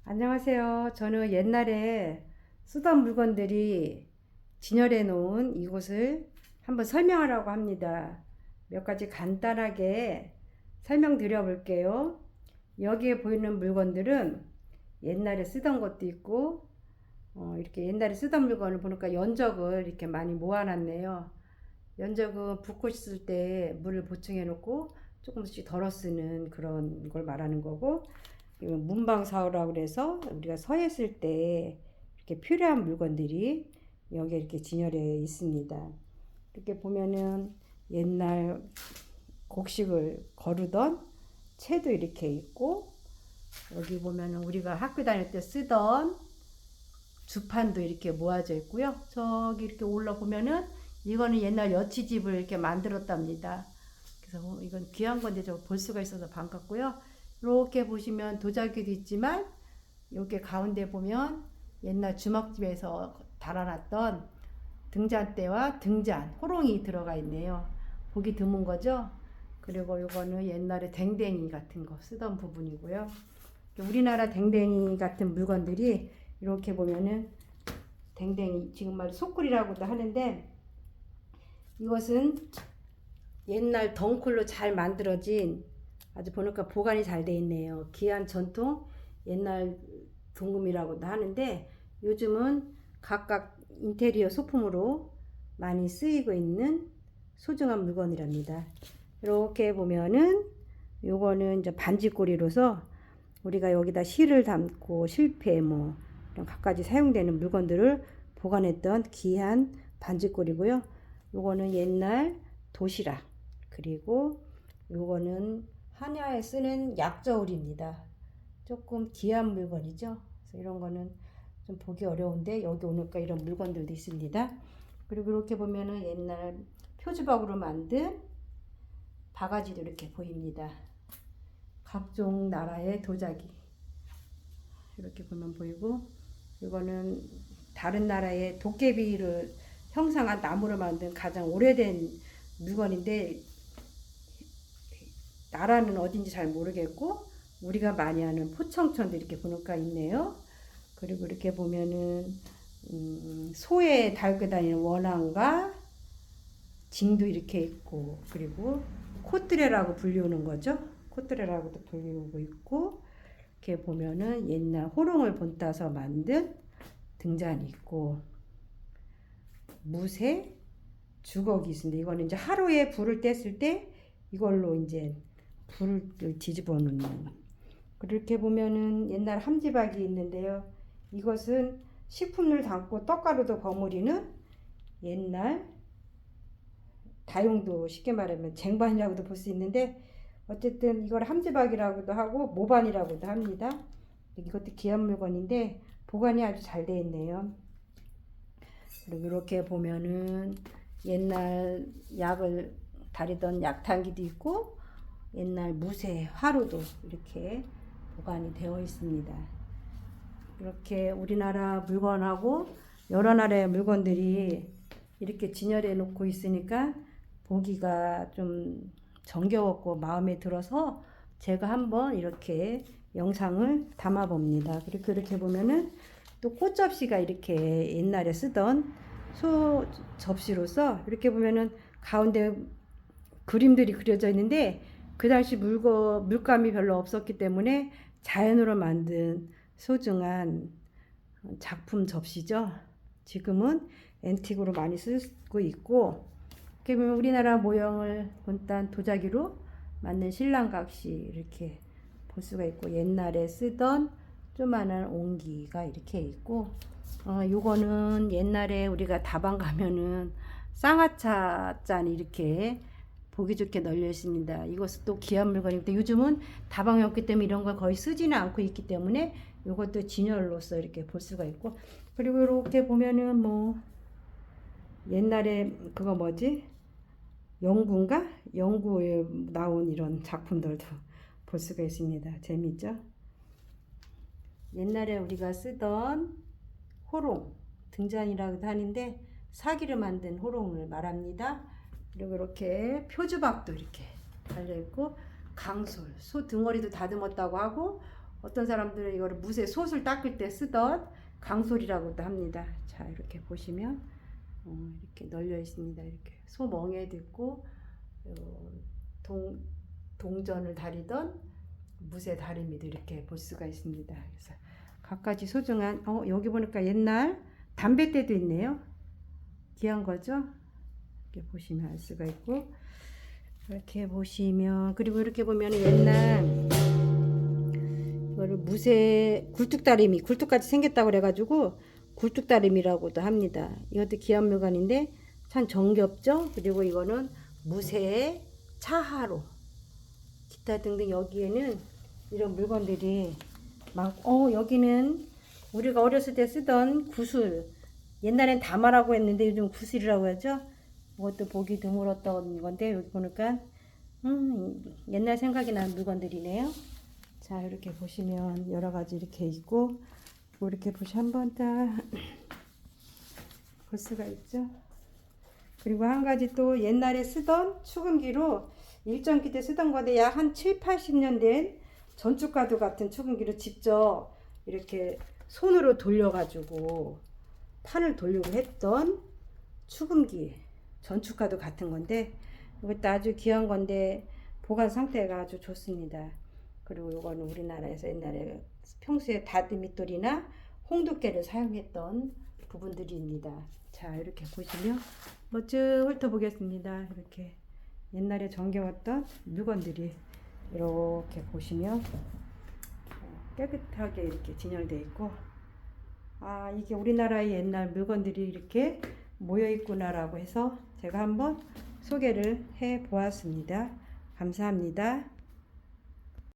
안녕하세요. 저는 옛날에 쓰던 물건들이 진열해 놓은 이곳을 한번 설명하려고 합니다. 몇 가지 간단하게 설명드려 볼게요. 여기에 보이는 물건들은 옛날에 쓰던 것도 있고, 이렇게 옛날에 쓰던 물건을 보니까 연적을 이렇게 많이 모아놨네요. 연적은 붓고 있을 때 물을 보충해 놓고 조금씩 덜어 쓰는 그런 걸 말하는 거고, 문방사호라고 그래서 우리가 서 있을 때 이렇게 필요한 물건들이 여기에 이렇게 진열해 있습니다. 이렇게 보면은 옛날 곡식을 거르던 채도 이렇게 있고, 여기 보면은 우리가 학교 다닐 때 쓰던 주판도 이렇게 모아져 있고요. 저기 이렇게 올라 보면은 이거는 옛날 여치집을 이렇게 만들었답니다. 그래서 이건 귀한 건데 저 볼 수가 있어서 반갑고요. 이렇게 보시면 도자기도 있지만 여기 가운데 보면 옛날 주막집에서 달아놨던 등잔대와 등잔, 호롱이 들어가 있네요. 보기 드문 거죠? 그리고 이거는 옛날에 댕댕이 같은 거 쓰던 부분이고요. 우리나라 댕댕이 같은 물건들이 이렇게 보면은 댕댕이 지금 말 소쿠리라고도 하는데, 이것은 옛날 덩쿨로 잘 만들어진 아주 보니까 보관이 잘 돼 있네요. 귀한 전통 옛날 동금이라고도 하는데, 요즘은 각각 인테리어 소품으로 많이 쓰이고 있는 소중한 물건이랍니다. 이렇게 보면은 요거는 이제 반지꼬리로서 우리가 여기다 실을 담고 실패 뭐 이런 갖가지 사용되는 물건들을 보관했던 귀한 반지꼬리고요. 요거는 옛날 도시락, 그리고 요거는 한야에 쓰는 약저울입니다. 조금 귀한 물건이죠. 그래서 이런 거는 좀 보기 어려운데 여기 오니까 이런 물건들도 있습니다. 그리고 이렇게 보면은 옛날 표주박으로 만든 바가지도 이렇게 보입니다. 각종 나라의 도자기 이렇게 보면 보이고, 이거는 다른 나라의 도깨비를 형상한 나무로 만든 가장 오래된 물건인데 나라는 어딘지 잘 모르겠고, 우리가 많이 아는 포청천도 이렇게 보니까 있네요. 그리고 이렇게 보면은 소에 달고 다니는 원앙과 징도 이렇게 있고, 그리고 코뜨레라고 불리우는 거죠. 코뜨레라고도 불리우고 있고, 이렇게 보면은 옛날 호롱을 본따서 만든 등잔이 있고, 무쇠 주걱이 있습니다. 이거는 이제 하루에 불을 뗐을 때 이걸로 이제 불을 뒤집어 놓는. 그렇게 보면은 옛날 함지박이 있는데요. 이것은 식품을 담고 떡가루도 버무리는 옛날 다용도, 쉽게 말하면 쟁반이라고도 볼 수 있는데, 어쨌든 이걸 함지박이라고도 하고 모반이라고도 합니다. 이것도 귀한 물건인데 보관이 아주 잘 되어 있네요. 그리고 이렇게 보면은 옛날 약을 다리던 약탕기도 있고, 옛날 무쇠 화로도 이렇게 보관이 되어 있습니다. 이렇게 우리나라 물건하고 여러 나라의 물건들이 이렇게 진열해 놓고 있으니까 보기가 좀 정겨웠고 마음에 들어서 제가 한번 이렇게 영상을 담아 봅니다. 그리고 이렇게 보면은 또 꽃접시가 이렇게 옛날에 쓰던 소 접시로서 이렇게 보면은 가운데 그림들이 그려져 있는데, 그 당시 물감이 별로 없었기 때문에 자연으로 만든 소중한 작품 접시죠. 지금은 앤틱으로 많이 쓰고 있고, 이렇게 보면 우리나라 모형을 본딴 도자기로 만든 신랑각시 이렇게 볼 수가 있고, 옛날에 쓰던 조만한 옹기가 이렇게 있고, 요거는 옛날에 우리가 다방 가면은 쌍화차 잔이 이렇게 보기 좋게 널려 있습니다. 이것은 또 귀한 물건인데 요즘은 다방이 없기 때문에 이런 걸 거의 쓰지는 않고 있기 때문에 이것도 진열로서 이렇게 볼 수가 있고, 그리고 이렇게 보면은 뭐 옛날에 그거 뭐지? 영구인가? 영구에 나온 이런 작품들도 볼 수가 있습니다. 재밌죠? 옛날에 우리가 쓰던 호롱, 등잔이라고도 하는데 사기를 만든 호롱을 말합니다. 그리고 이렇게 표주박도 이렇게 달려있고, 강솔, 소 등어리도 다듬었다고 하고, 어떤 사람들은 이거를 무쇠 솥을 닦을 때 쓰던 강솔이라고도 합니다. 자, 이렇게 보시면 이렇게 널려 있습니다. 이렇게 소멍에도 있고 동전을 다리던 무쇠 다리미도 이렇게 볼 수가 있습니다. 그래서 갖가지 소중한 여기 보니까 옛날 담뱃대도 있네요. 귀한 거죠. 이렇게 보시면 알 수가 있고, 이렇게 보시면, 그리고 이렇게 보면 옛날 이거를 무쇠 굴뚝다리미, 굴뚝같이 생겼다고 그래가지고 굴뚝다리미라고도 합니다. 이것도 귀한 물건인데 참 정겹죠. 그리고 이거는 무쇠 차하로, 기타 등등 여기에는 이런 물건들이 많고, 여기는 우리가 어렸을 때 쓰던 구슬, 옛날엔 다마라고 했는데 요즘 구슬이라고 하죠. 이것도 보기 드물었던 건데 여기 보니까 옛날 생각이 나는 물건들이네요. 자, 이렇게 보시면 여러 가지 이렇게 있고, 이렇게 보시 한번 딱 볼 수가 있죠. 그리고 한 가지 또 옛날에 쓰던 축음기로, 일전기 때 쓰던 건데 약 한 7, 80년 된 전축가두 같은 축음기로 직접 이렇게 손으로 돌려가지고 판을 돌리고 했던 축음기, 전축가두 같은 건데 이것도 아주 귀한 건데 보관 상태가 아주 좋습니다. 그리고 이거는 우리나라에서 옛날에 평소에 다리미돌이나 홍두깨를 사용했던 부분들입니다. 자, 이렇게 보시면 쭉 훑어보겠습니다. 이렇게 옛날에 정겨웠던 물건들이 이렇게 보시면 깨끗하게 이렇게 진열되어 있고, 이게 우리나라의 옛날 물건들이 이렇게 모여 있구나라고 해서 제가 한번 소개를 해 보았습니다. 감사합니다.